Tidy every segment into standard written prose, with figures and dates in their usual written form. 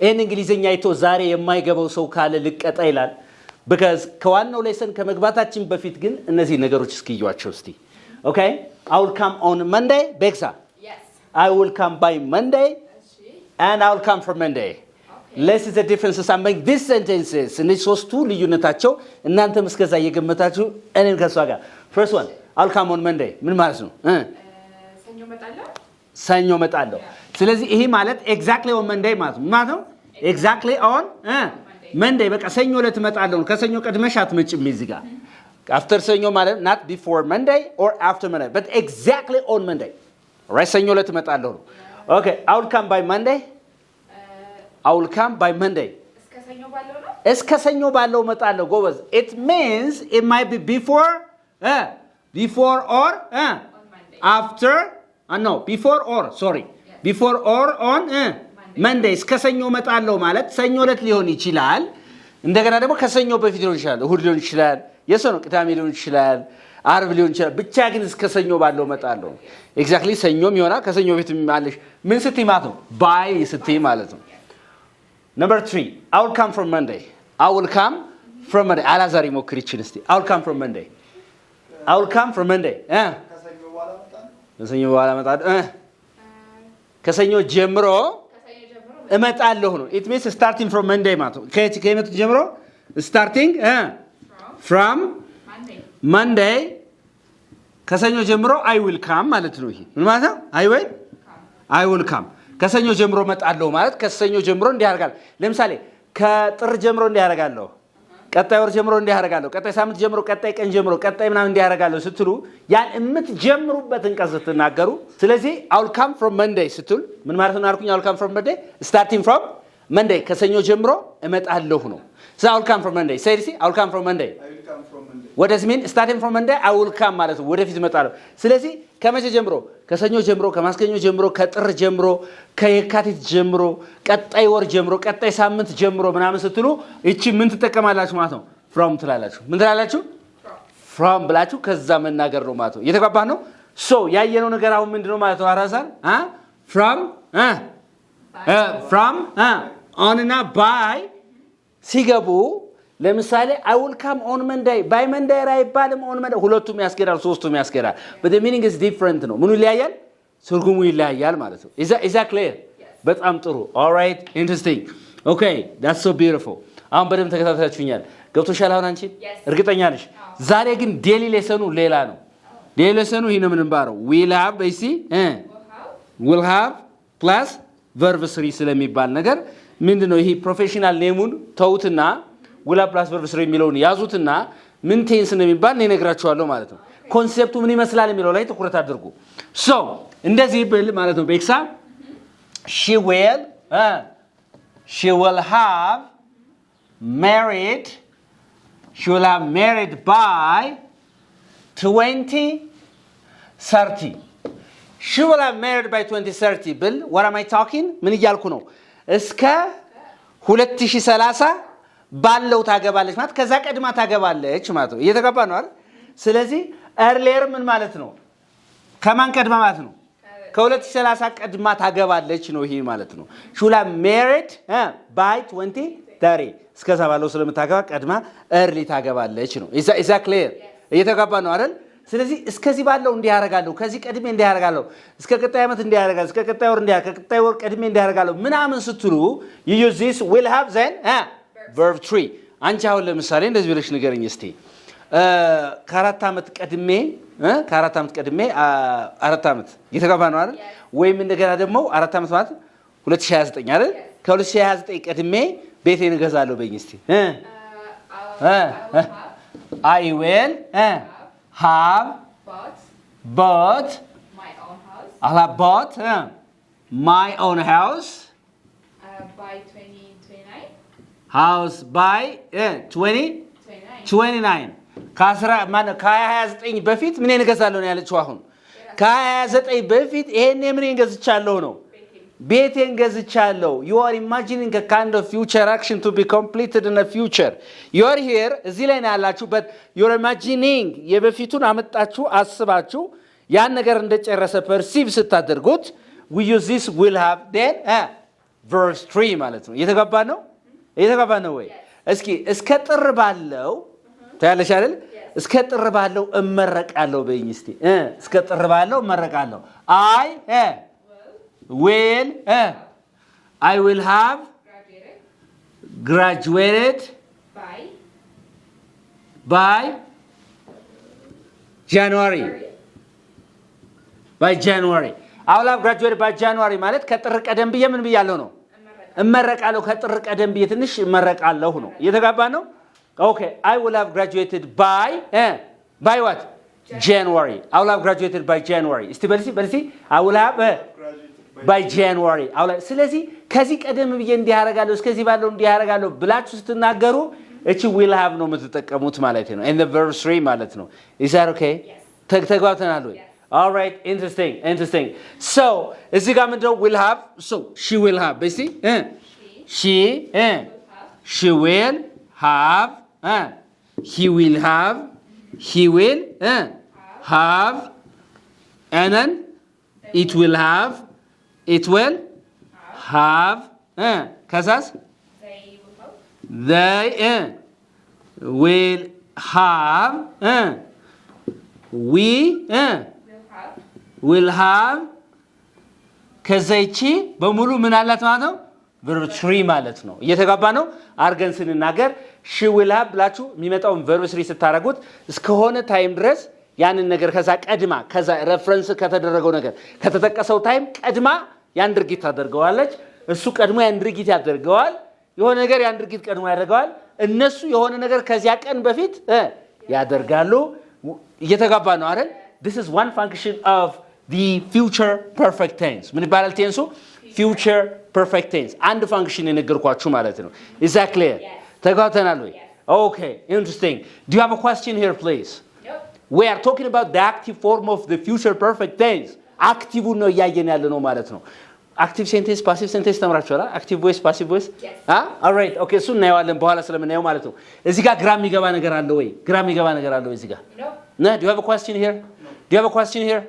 ይህን እንግሊዝኛ አይቶ ዛሬ የማይገባው ሰው ካለ ልቀጣ ይላል። because ከዋናው ሌሰን ከመግባታችን በፊት ግን እነዚህ ነገሮች እስኪዩዋቸው እስቲ። Okay, I will come on Monday. Beksa? Yes. I will come by Monday and I will come for Monday. Okay. Let's see the differences among these sentences. እነዚህ ሶስቱ ልዩነታቸው እናንተም እስከዛ እየገመታችሁ እኔን ከሷ ጋር first one I will come on Monday ምን ማለት ነው? ሰኞ መጣለሁ ሰኞ መጣለሁ። ስለዚህ ይሄ ማለት exactly on Monday ማለት ነው exactly on Monday በቃ ሰኞ ዕለት እመጣለሁ ከሰኞ ቀድመሽ አትመጭም እዚህ ጋር after ሰኞ ማለት not before Monday or after Monday but exactly on Monday right ሰኞ ዕለት እመጣለሁ ነው okay I will come by Monday I will come by Monday እስከ ሰኞ ባለው እመጣለሁ ጎበዝ it means it might be before or after no before or sorry before or on Monday እስከ ሰኞ እመጣለሁ ማለት ሰኞ ዕለት ሊሆን ይችላል እንደገና ደግሞ ከሰኞ በፊት ሊሆን ይችላል እሁድ ሊሆን ይችላል የሰው ነው ቅዳሜ ሊሆን ይችላል አርብ ሊሆን ይችላል ብቻ ግን እስከ ሰኞ ባለው እመጣለሁ exactly ሰኞም ይሆናል ከሰኞ በፊት ማለሽ ምን ስትይ ማለት ነው by ስትይ ማለት ነው number 3 I will come from Monday I will come from Monday አላዛሪ ሞክሪ ይችላል እስቲ I will come from Monday I will come from Monday ከሰኞ በኋላ እመጣለሁ ከሰኞ ጀምሮ እመጣለሁ ነው it means starting from Monday ማለት ነው ከየት ጀምሮ starting from Monday ከሰኞ ጀምሮ I will come ማለት ነው ይሄ ምን ማለት ነው I will come ከሰኞ ጀምሮ እመጣለሁ ማለት ከሰኞ ጀምሮ እንዲያርጋል ለምሳሌ ከጥር ጀምሮ እንዲያርጋለሁ ቀጣይ ወር ጀምሮ እንዲያርጋለሁ ቀጣይ ሳምንት ጀምሮ ቀጣይ ቀን ጀምሮ ቀጣይ ምናምን እንዲያርጋለሁ ስትሉ ያን እምትጀምሩበትን ቀን ስትናገሩ ስለዚህ I will come from Monday ስትል ምን ማለት ነው አልኩኝ I will come from Monday starting from Monday ከሰኞ ጀምሮ እመጣለሁ ነው so I will come from Monday say this I will come from Monday what does it mean starting from Monday I will come ማለት ነው ወደፊት እመጣለሁ ስለዚህ ከመቼ ጀምሮ ከሰኞ ጀምሮ ከማስከኞ ጀምሮ ከጥር ጀምሮ ከየካቲት ጀምሮ ቀጣይ ወር ጀምሮ ቀጣይ ሳምንት ጀምሮ ምናምን ስትሉ እቺ ምን ትጠቀማላችሁ ማለት ነው from ትላላችሁ ምን ትላላችሁ from ብላችሁ ከዛ መናገር ነው ማለት ነው እየተግባባን ነው so ያየነው ነገር አሁን ምንድነው ማለት ነው አራሳል from on እና by ሲገቡ ለምሳሌ I will come on Monday by Monday አይባልም on Monday ሁለቱም ያስገራል ሶስቱም ያስገራል but the meaning is different ነው ምኑ ይለያያል ትርጉሙ ይለያያል ማለት ነው is that clear በጣም ጥሩ all right interesting okay that's so beautiful አሁን በደንብ ተከታተላችሁኛል ገብቶሻል አሁን አንቺ እርግጠኛ ነሽ ዛሬ ግን ዴሊ ሌሰኑ ሌላ ነው ዴሊ ሌሰኑ ይሄ ነው ምንም ባረው will have በሲ will have plus verb 3 ስለሚባል ነገር ምንድነው ይሄ ፕሮፌሽናል ኔሙን ተውትና will have plus verb 3 የሚለውን ያዙትና ምን ቴንስ ነው የሚባል ነው እነግራችኋለሁ ማለት ነው ኮንሴፕቱ ምን ይመስላል የሚለው ላይ ትኩረት አድርጉ so እንደዚህ ብል ማለት ነው በኤክሳ she will have married by 2030 she will have married by 2030 ብል what am I talking ምን እያልኩ ነው እስከ 2030 ባለው ታገባለች ማለት ከዛ ቀድማ ታገባለች ማለት ነው እየተገባ ነው አይደል ስለዚህ earlier ምን ማለት ነው ከማን ቀድማ ማለት ነው ከ2030 ቀድማ ታገባለች ነው ይሄ ማለት ነው she will have married by 2030 እስከዛ ባለው ስለምታገባ ቀድማ early ታገባለች ነው is that clear እየተገባ ነው አይደል ስለዚህ እስከዚህ ባለው እንዲያረጋለሁ ከዚህ ቀድሜ እንዲያረጋለሁ እስከ ቀጣይ ዓመት እንዲያረጋለሁ እስከ ቀጣይ ወር ከቀጣይ ወር ቀድሜ እንዲያረጋለሁ ምናምን ስትሉ you use this will have then verb 3 አንቺ አሁን ለምሳሌ እንደዚህ ብለሽ ንገረኝ እስቲ ከአራት ዓመት ቀድሜ አራት ዓመት እየተጋባ ነው አይደል ወይም እንደገና ደግሞ አራት ዓመት ማለት 2029 አይደል ከ2029 ቀድሜ ቤቴን እገዛለሁ በእኝ እስቲ I will have bought my own house by 2029 house by 2029 ከ29 በፊት ምን እገዛለሁ ነው ያለችው አሁን ከ29 በፊት ይሄን ምን እንገዝቻለሁ ነው ቤቴን ገዝቻለሁ you are imagining a kind of future action to be completed in the future you are here እዚህ ላይ ነው ያላችሁ but you are imagining የበፊቱን አመጣችሁ አስባችሁ ያን ነገር እንደጨረሰ perceive ስታደርጉት we use this will have then verse 3 ማለት ነው። እየተጋባ ነው ወይ? እስኪ እስከ ጥር ባለው ታያለሽ አይደል? እስከ ጥር ባለው እመረቃለሁ በይኝ እስቲ። እስከ ጥር ባለው እመረቃለሁ። I will have graduated by January. I will have graduated by January ማለት ከጥር ቀደም ብዬ ምን ብያለሁ ነው? እመረቃለሁ። ከጥር ቀደም ብዬ ትንሽ እመረቃለሁ ነው። እየተጋባ ነው? Okay, I will have graduated by what? January. I will have graduated by January. እስቲ በልሲ I will have by January. ስለዚህ ከዚህ ቀደም ብዬ እንዲህ አደርጋለሁ እስከዚህ ባለው እንዲህ አደርጋለሁ ብላችሁ ስትናገሩ እቺ will have ነው የምትጠቀሙት ማለት ነው። And the verse 3 ማለት ነው። Is that okay? ተግባብተናል ወይ? All right, interesting. So, እዚህ ጋር ምንድነው will have? So, she will have. በሲ she will have he will have and then it will have ከዛስ they will have we will have ከዛ ይቺ በሙሉ ምን አላት ማለት ነው? verb 3 ማለት ነው። እየተጋባ ነው? አርገን ስንናገር she will have ብላችሁ የሚመጣውን verb 3 ስታረጉት እስከሆነ ታይም ድረስ ያንን ነገር ከዛ ቀድማ ከዛ ሬፈረንስ ከተደረገው ነገር ከተጠቀሰው ታይም ቀድማ ያን ድርጊት ታደርገዋለች። እሱ ቀድሞ ያን ድርጊት ያደርገዋል። የሆነ ነገር ያን ድርጊት ቀድሞ ያደርገዋል። እነሱ የሆነ ነገር ከዚያ ቀን በፊት ያደርጋሉ። እየተጋባ ነው አይደል? This is one function of the future perfect tense. ምን ይባላል ቴንሱ? future perfect tense. አንድ ፋንክሽን የነገርኳችሁ ማለት ነው። Is that clear? ተጋብተናል ወይ? Okay, interesting. Do you have a question here, please? We are talking about the active form of the future perfect tense. አክቲቭ ነው እያየን ያለ ነው ማለት ነው። አክቲቭ ሴንቴንስ ፓሲቭ ሴንቴንስ ተምራችኋል? አክቲቭ ቮይስ ፓሲቭ ቮይስ alright okay እሱ እናየዋለን በኋላ ስለምናየው ማለት ነው። እዚህ ጋር ግራ የሚገባ ነገር አለ ወይ? እዚህ ጋር no. Do you have a question here?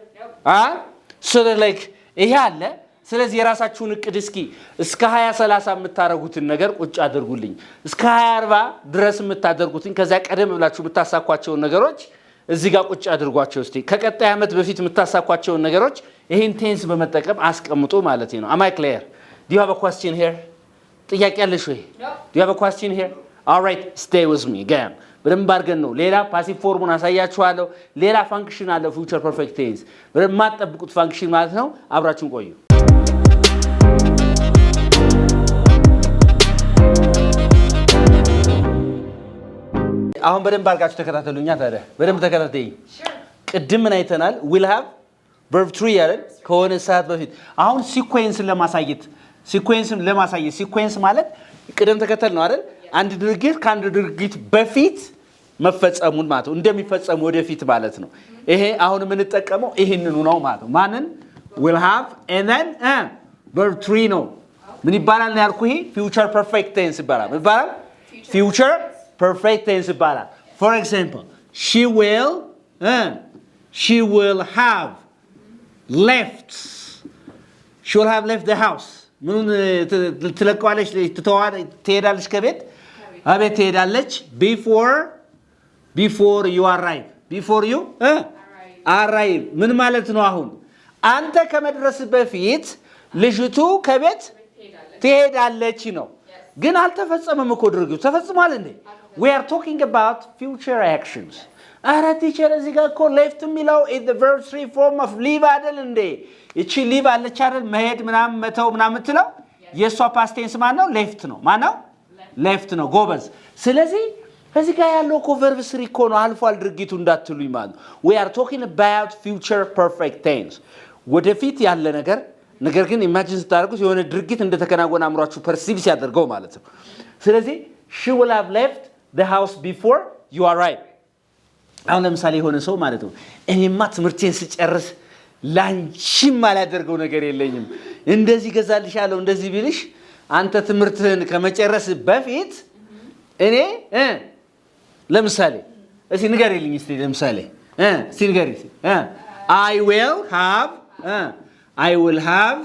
So they're like ይሄ አለ። ስለዚህ የራሳችሁን እቅድ እስኪ እስከ 2030 የምታረጉትን ነገር ቁጭ አድርጉልኝ። እስከ 2040 ድረስ የምታደርጉትን ከዛ ቀደም ብላችሁ የምታሳኳቸው ነገሮች እዚህ ጋር ቁጭ አድርጓቸው እስቲ። ከቀጣይ ዓመት በፊት የምታሳኳቸው ነገሮች ይሄን ቴንስ በመጠቀም አስቀምጡ ማለት ነው። Am I clear? Do you have a question here? ጥያቄ አለሽ ወይ? Do you have a question here? All right, stay with me again. በደንብ አድርገን ነው ሌላ ፓሲቭ ፎርሙን አሳያችኋለሁ። ሌላ ፋንክሽን አለ future perfect tense በደንብ ማጠብቁት ፋንክሽን ማለት ነው። አብራችሁን ቆዩ። አሁን በደንብ አድርጋችሁ ተከታተሉኛ። ታዲያ በደንብ ተከታተሉኝ። ቅድም ምን አይተናል? will have verb 3 አይደል? ከሆነ ሰዓት በፊት አሁን ሲኩዌንስን ለማሳየት ሲኩዌንስ ማለት ቅደም ተከተል ነው አይደል? አንድ ድርጊት ከአንድ ድርጊት በፊት መፈጸሙን ማለት ነው። እንደሚፈጸም ወደፊት ማለት ነው። ይሄ አሁን የምንጠቀመው ይሄንኑ ነው ማለት ነው። ማንን? will have and then verb 3 ነው። ምን ይባላል ነው ያልኩህ? future perfect tense ይባላል። ምን ይባላል? future perfect tense ይባላል። For example, she will have left the house. ምኑን ትለቀዋለች? ትሄዳለች ከቤት አቤት ትሄዳለች። before you arrive ምን ማለት ነው? አሁን አንተ ከመድረስ በፊት ልጅቱ ከቤት ትሄዳለች ነው። ግን አልተፈጸመም እኮ ድርጊቱ። ተፈጽሟል እንዴ? We are talking about future actions. አረ ቲቸር እዚህ ጋር እኮ left የሚለው is the verb 3 form of leave አይደል እንዴ? እቺ leave አለች አይደል? መሄድ ምናምን መተው ምናምን የምትለው የሷ past tense ማን ነው? left ነው። ማን ነው? left ነው። ጎበዝ። ስለዚህ እዚህ ጋር ያለው እኮ verb 3 እኮ ነው። አልፏል ድርጊቱ እንዳትሉኝ ማለት ነው። We are talking about future perfect tense. ወደፊት ያለ ነገር ግን ኢማጂን ስታደርጉት የሆነ ድርጊት እንደተከናወነ አምሯችሁ ፐርሲቭ ሲያደርገው ማለት ነው። ስለዚህ she will have left the house before you arrive. አሁን ለምሳሌ የሆነ ሰው ማለት ነው እኔማ ትምህርቴን ስጨርስ ላንቺም አላደርገው ነገር የለኝም እንደዚህ ገዛልሻለሁ እንደዚህ ቢልሽ አንተ ትምህርትህን ከመጨረስ በፊት እኔ ለምሳሌ እስቲ ንገሪልኝ እስቲ ለምሳሌ እስቲ ንገሪ I will have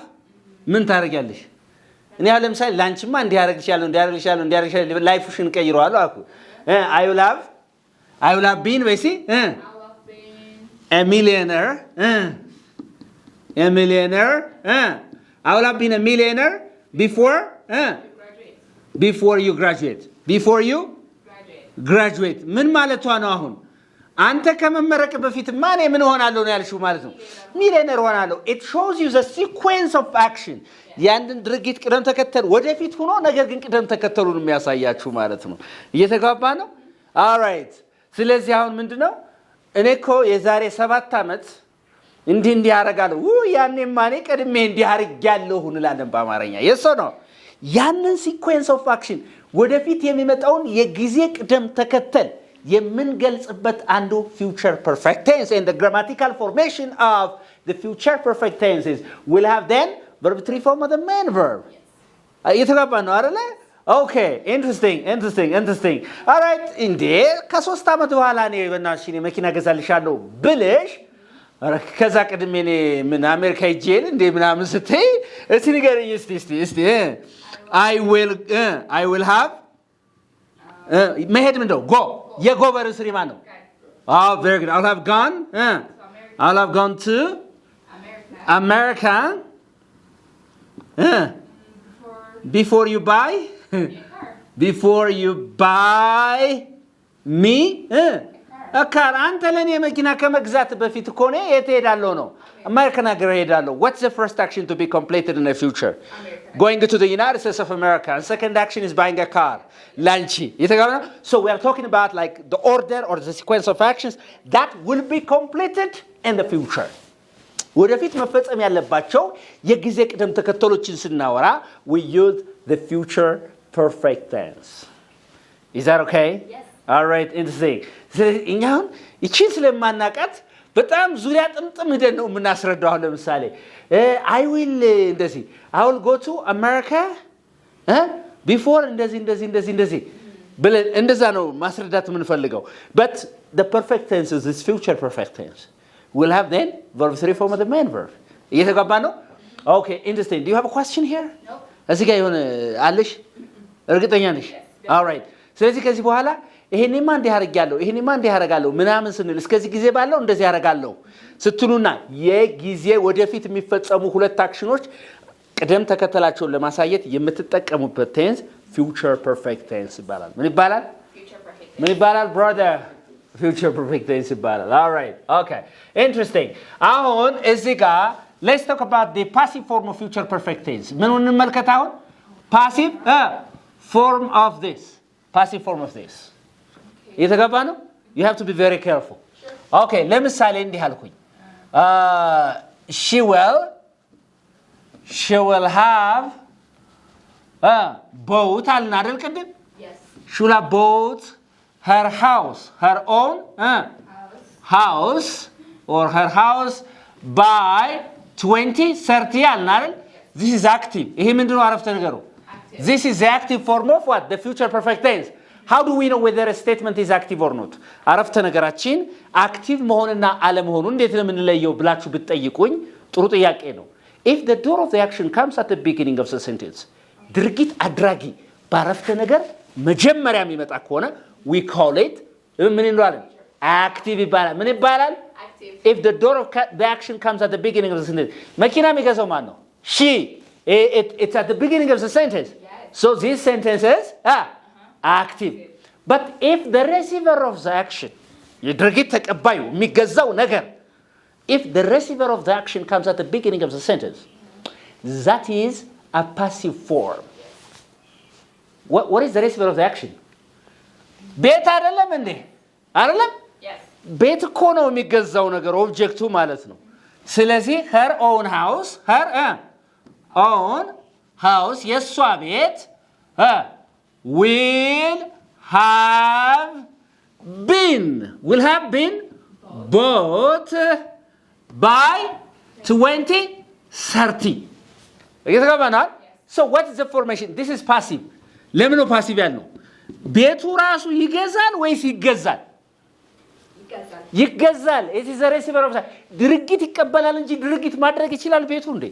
ምን ታደርጊያለሽ? እኔ አሁን ለምሳሌ ላንቺማ እንዲያደርግሻለሁ ላይፍሽን ቀይረዋለሁ አልኩ። I will have been በሲ a millionaire I will have been a millionaire before you graduate ምን ማለቷ ነው? አሁን አንተ ከመመረቅ በፊት ማን ምን ሆናለሁ ነው ያልሽው ማለት ነው። ሚሊዮነር ሆናለሁ። it shows you the sequence of action ያንድን ድርጊት ቅደም ተከተል ወደፊት ሆኖ ነገር ግን ቅደም ተከተሉን የሚያሳያችሁ ማለት ነው። እየተጋባ ነው? alright ስለዚህ አሁን ምንድነው እኔ እኮ የዛሬ 7 ዓመት እንዲህ ያረጋለሁ ያኔ ማኔ ቀድሜ እንዲህ አርጋለሁ እንላለን በአማርኛ የሶ ነው። ያንን sequence of action ወደፊት የሚመጣውን የጊዜ ቅደም ተከተል የምንገልጽበት አንዱ future perfect tense, and the grammatical formation of the future perfect tenses will have then verb 3 form of the main verb. እየተጋባ ነው አይደለ? Okay, interesting. All right, እንዴ ከ3 ዓመት በኋላ እኔ በእናትሽ እኔ መኪና ገዛልሻለሁ ብለሽ ከዛ ቀድሜ እኔ ምን አሜሪካ ሄጄል እንዴ ምናምን ስትይ እስቲ ንገረኝ እስቲ I will have መሄድ ምንድነው? go የጎበር ስሪ ማን ነው? very good. I'll have gone to America before you buy me አካር አንተ ለኔ መኪና ከመግዛት በፊት እኮ ነው የት ሄዳለሁ ነው አሜሪካን ሀገር ሄዳለሁ። what's the first action to be completed in the future? going to the United States of America. And second action is buying a car. Lanchi. So we are talking about like the order or the sequence of actions that will be completed in the future. ወደፊት መፈጸም ያለባቸው የጊዜ ቅደም ተከተሎችን ስናወራ we use the future perfect tense. Is that okay? Yes. All right, interesting. እኛን እቺን ስለማናቃት በጣም ዙሪያ ጥምጥም ሄደን ነው የምናስረዳው። አሁን ለምሳሌ I will go to America before እንደዚህ ብለን እንደዛ ነው ማስረዳት የምንፈልገው። But the perfect tense is this future perfect tense. We'll have then verb 3 form of the main verb. እየተጋባ ነው? Okay, interesting. Do you have a question here? No. እዚህ ጋር የሆነ አለሽ? እርግጠኛ ነሽ? All right. ስለዚህ ከዚህ በኋላ ይሄንማ እንዲህ አደርጋለሁ ምናምን ስንል እስከዚህ ጊዜ ባለው እንደዚህ አደርጋለሁ ስትሉና የጊዜ ወደፊት የሚፈጸሙ ሁለት አክሽኖች ቅደም ተከተላቸውን ለማሳየት የምትጠቀሙበት ቴንስ future perfect tense ይባላል። ምን ይባላል? brother? future perfect tense ይባላል። all right, okay, interesting. አሁን እዚህ ጋር let's talk about the passive form of future perfect tense. ምን እንመልከት አሁን? passive form of this. እየተገባ ነው? you have to be very careful. okay, ለምሳሌ እንዲህ አልኩኝ she will have bought አልን አይደል ቅድም? Yes. she will have bought her own house or her house by 2030 አልን አይደል? this is active. ይሄ ምንድነው አረፍተ ነገሩ? this is the active form of what? the future perfect tense. how do we know whether a statement is active or not? አረፍተ ነገራችን አክቲቭ መሆንና አለመሆኑን እንዴት ነው የምንለየው ብላችሁ ብትጠይቁኝ ጥሩ ጥያቄ ነው። if the door of the action comes at the beginning of the sentence, ድርጊት አድራጊ በአረፍተ ነገር መጀመሪያ የሚመጣ ከሆነ we call it ምን እንለዋለን? active ይባላል። ምን ይባላል? Active. if the door of the action comes at the beginning of the sentence, መኪና የሚገዛው ማን ነው? she. it's at the beginning of the sentence. Yes. so this sentence is active. but if the receiver of the action የድርጊት ተቀባዩ የሚገዛው ነገር if the receiver of the action comes at the beginning of the sentence, that is a passive form. what is the receiver of the action? ቤት አይደለም እንዴ? አይደለም? Yes. ቤት እኮ ነው የሚገዛው ነገር ኦብጀክቱ ማለት ነው። ስለዚህ her own house የሷ ቤት will have been bought by 2030. እየተገባናል? so what is the formation? this is passive. ለምን ነው ፓሲቭ ያልነው? ቤቱ ራሱ ይገዛል ወይስ ይገዛል? ይገዛል። it is a receiver of that. ድርጊት ይቀበላል እንጂ ድርጊት ማድረግ ይችላል ቤቱ እንዴ?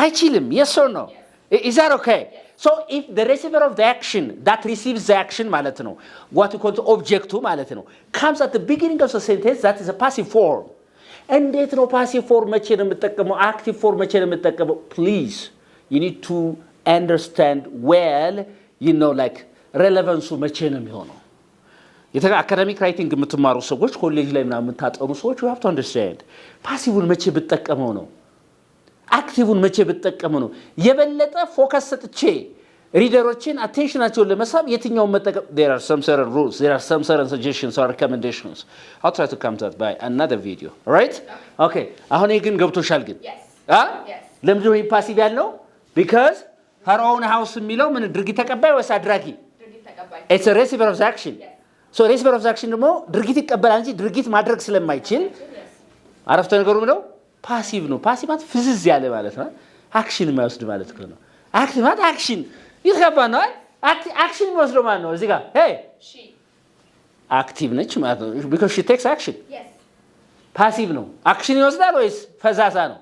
አይችልም። yes or no? Is that okay? So if the receiver of the action that receives the action ማለት ነው what we call the object ማለት ነው comes at the beginning of the sentence that is a passive form. እንዴት ነው passive form መቼ ነው የምጠቀመው active form መቼ ነው የምጠቀመው? Please you need to understand well like relevance መቼ ነው የሚሆነው? አካዳሚክ ራይቲንግ የምትማሩ ሰዎች ኮሌጅ ላይ ምናምን የምታጠኑ ሰዎች you have to understand ፓሲቭን መቼ ብትጠቀመው ነው አክቲቭን መቼ ብትጠቀመው ነው የበለጠ ፎከስ ሰጥቼ ሪደሮችን አቴንሽናቸውን ለመሳብ የትኛውን መጠቀም there are some certain rules there are some certain suggestions or recommendations I'll try to come to that by another video all right okay አሁን ይሄ ግን ገብቶሻል ግን ለምንድን ነው ፓሲቭ ያልነው because her own house የሚለው ምን ድርጊት ተቀባይ ወይስ አድራጊ ድርጊት ተቀባይ it's a receiver of the action so receiver of the action ደግሞ ድርጊት ይቀበላል እንጂ ድርጊት ማድረግ ስለማይችል አረፍተ ነገሩ ምንድነው ፓሲቭ ነው ፓሲቭ ማለት ፍዝዝ ያለ ማለት ነው አክሽን የማይወስድ ማለት ነው አክቲቭ ማለት አክሽን ይገባል ነው አክሽን የሚወስድ ማለት ነው እዚህ ጋር hey she አክቲቭ ነች ማለት ነው because she takes action yes ፓሲቭ ነው አክሽን ይወስዳል ወይስ ፈዛዛ ነው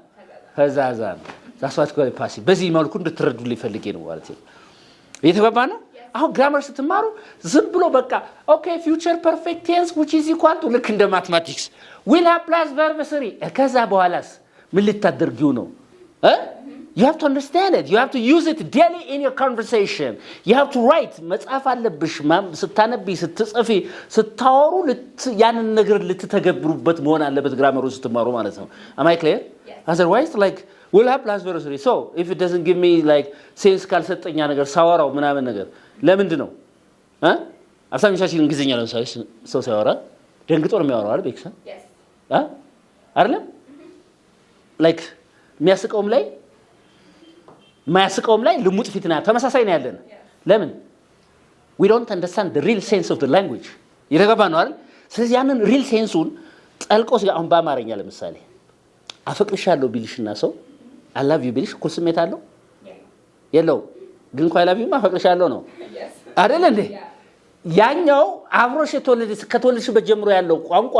ፈዛዛ ነው that's what called passive በዚህ መልኩ እንድትረዱልኝ ፈልጌ ነው ማለት ነው እየተገባ ነው አሁን ግራመር ስትማሩ ዝም ብሎ በቃ ኦኬ ፊውቸር ፐርፌክት ቴንስ which is equal to ልክ እንደ ማትማቲክስ will have plus verb 3 ከዛ በኋላስ ምን ልታደርጊው ነው you have to understand it you have to use it daily in your conversation you have to write መጻፍ አለብሽ ስታነቢ ስትጽፊ ስታወሩ ያንን ነገር ልትተገብሩበት መሆን አለበት ግራመሩ ስትማሩ ማለት ነው am I clear otherwise like will have plus verb 3 so if it doesn't give me like sense ካልሰጠኛ ነገር ሳወራው ምናምን ነገር ለምንድን ነው አብዛኞቻችን እንግሊዝኛ ነው ሰው ሲያወራ ደንግጦ ነው የሚያወራው አይደል ቤክሳ አይደለም like የሚያስቀውም ላይ ማያስቀውም ላይ ልሙጥ ፊትና ተመሳሳይ ነው ያለን ለምን we don't understand the real sense of the language ይረጋባ ነው አይደል ስለዚህ ያንን real sense-ን ጠልቆ አሁን በአማርኛ ለምሳሌ አፈቅርሻለሁ ቢልሽና ሰው I love you ቢልሽ እኮ ስሜት አለው የለው ግን እኮ I love you አፈቅርሻለሁ ነው አይደል እንዴ ያኛው አብሮሽ ከተወለድሽበት ጀምሮ ያለው ቋንቋ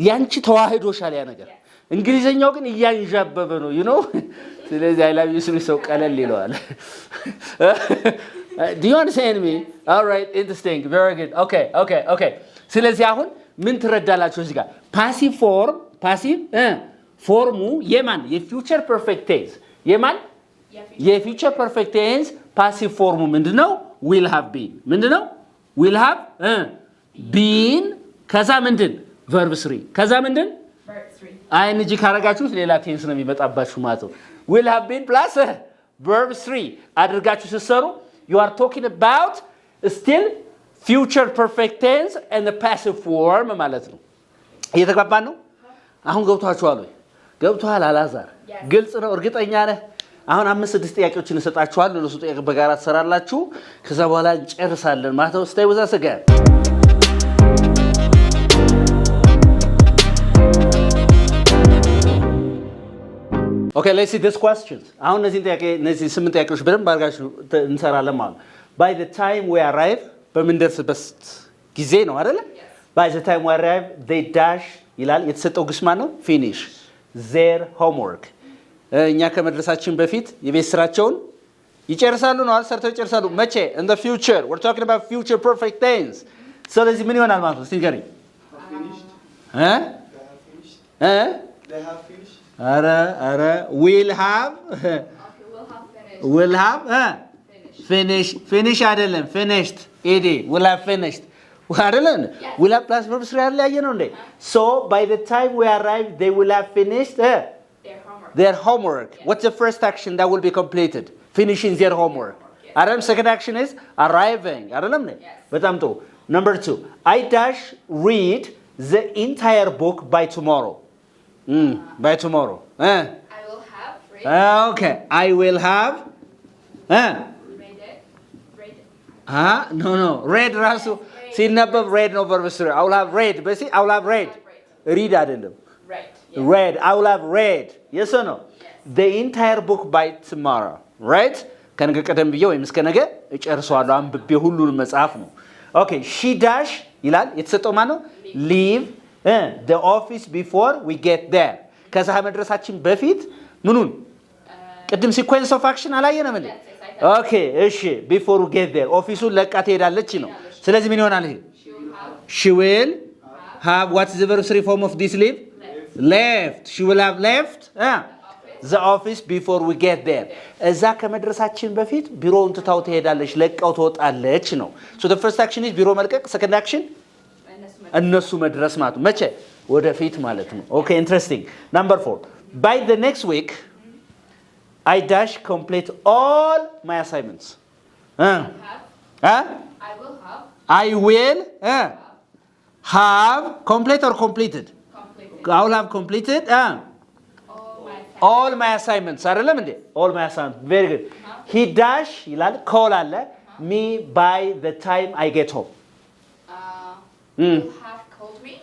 ያንቺ ተዋህዶሻል ያ ነገር እንግሊዘኛው ግን እያንዣበበ ነው you know ስለዚህ I love you ሰው ቀለል ይለዋል do you understand me all right interesting very good okay ስለዚህ አሁን ምን ትረዳላችሁ እዚህ ጋር passive form passive ፎርሙ የማን የፊውቸር ፐርፌክት ቴንስ የማን የፊውቸር ፐርፌክት ቴንስ passive ፎርሙ ምንድነው will have been ምንድነው will have been ከዛ ምንድን verb 3 ከዛ ምንድን verb 3 ing ካረጋችሁት ሌላ ቴንስ ነው የሚመጣባችሁ ማለት ነው will have been plus verb 3 አድርጋችሁ ሲሰሩ you are talking about still future perfect tense and the passive form ማለት ነው እየተግባባን ነው አሁን ገብቷችኋል ወይ ገብቷል አላዛር ግልጽ ነው እርግጠኛ ነህ አሁን 5-6 ጥያቄዎችን እንሰጣችኋለሁ ለሱ ጥያቄ በጋራ ተሰራላችሁ ከዛ በኋላ እንጨርሳለን ማለት ነው stay with us again okay let's see these questions አሁን እነዚህ 8 ጥያቄዎች በደንብ አድርጋችሁ እንሰራለን ማለት by the time we arrive በምንደርስበት ጊዜ ነው አይደል by the time we arrive they dash ይላል የተሰጠው ግስ ማን ነው finish their homework እኛ ከመድረሳችን በፊት የቤት ስራቸውን ይጨርሳሉ ነው ሰርተው ይጨርሳሉ መቼ in the future we're talking about future perfect tense ስለዚህ ምን ይሆናል ማለት ነው ሲንገሪ they have finished ara will have finish አይደለም finished ed will have finished አይደለም will have plus verb 3 አይደል ያየ ነው እንዴ so by the time we arrive they will have finished their homework what's the first action that will be completed finishing their homework adam second action is arriving አይደለም እንዴ በጣም ጥሩ number 2 I dash read the entire book by tomorrow by tomorrow I will have read okay I will have no read ራሱ ሲነበብ read ነው verb 3 I will have read but see I will have read read አይደለም read I will have read yes or no the entire book by tomorrow right ከነገ ቀደም ብዬ ወይስ ከነገ እጨርሰዋለሁ አንብቤ ሁሉንም መጽሐፍ ነው okay she dash ይላል የተሰጠው ማን ነው leave the office before we get there ከዛ መድረሳችን በፊት ምኑን ቅድም ሲኩዌንስ ኦፍ አክሽን አላየንም እንዴ? ኦኬ እሺ ቢፎር ዊ ጌት ዜር ኦፊሱን ለቃ ትሄዳለች ነው። ስለዚህ ምን ይሆናል ይሄ? she will have what is the verb 3 form of this leave? left. She will have left the office before we get there. እዛ ከመድረሳችን በፊት ቢሮውን ትታው ትሄዳለች፣ ለቃው ትወጣለች ነው። so the first action is ቢሮ መልቀቅ፣ second action እነሱ መድረስ ማለት መቼ? ወደፊት ማለት ነው። okay interesting. number 4 by the next week I dash complete all my assignments. I will have complete or completed? I will have completed all my assignments. አይደለም እንዴ? all my assignments. very good. he dash ይላል call አለ me by the time I get home. Will have called me.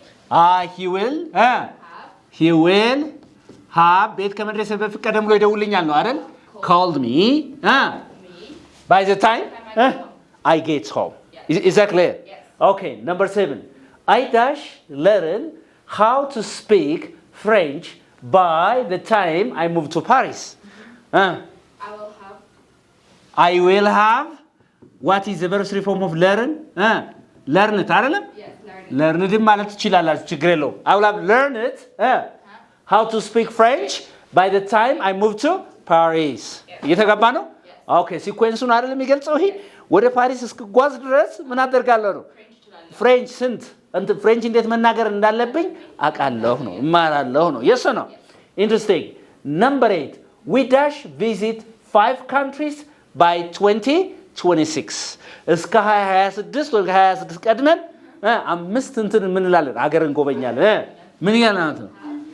he will have ቤት ከመድረስ በፊት ቀደም ብሎ ይደውልኛል ነው አይደል? called me by the time I get home. Is that clear? Yes. Okay, number 7. I dash learn how to speak French by the time I move to Paris. I will have what is the verb 3 form of learn? learn it አይደለም? Yes, learn it ማለት ትችላላችሁ ችግር የለውም። I will have learn it how to speak French by the time I move to Paris. እየተገባ ነው? Okay, ሲኩዌንሱን አይደለም የሚገልጸው ይሄ ወደ ፓሪስ እስክጓዝ ድረስ ምን አደርጋለሁ ነው? ፍሬንች ስንት ፍሬንች እንዴት መናገር እንዳለብኝ አውቃለሁ ነው፣ እማራለሁ ነው። yes or no? interesting. number 8 we dash visit 5 countries by 2026. እስከ 2026 ወይ 2026 ቀድመን አምስት እንትን ምን እንላለን? ሀገር እንጎበኛለን። ምን ይላል ማለት ነው?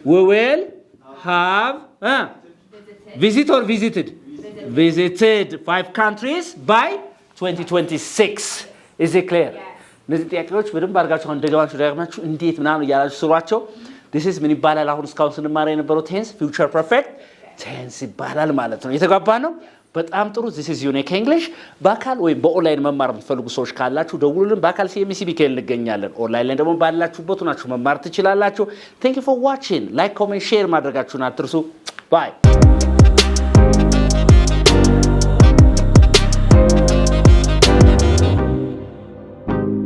we will have visit or visited 5 countries by 2026. is it clear? እነዚህ ጥያቄዎች በደንብ አድርጋችሁ እንደገባችሁ ደግማችሁ እንዴት ምናምን እያላችሁ ስሯቸው። this is ምን ይባላል? አሁን እስካሁን ስንማር የነበረው ቴንስ future perfect ቴንስ ይባላል ማለት ነው። የተጋባ ነው። በጣም ጥሩ። this is unique English። በአካል ወይም በኦንላይን መማር የምትፈልጉ ሰዎች ካላችሁ ደውሉልን። በአካል CMC ቢኬል እንገኛለን። ኦንላይን ላይ ደግሞ ባላችሁበት ሆናችሁ መማር ትችላላችሁ። thank you for watching. like comment share ማድረጋችሁን አትርሱ። bye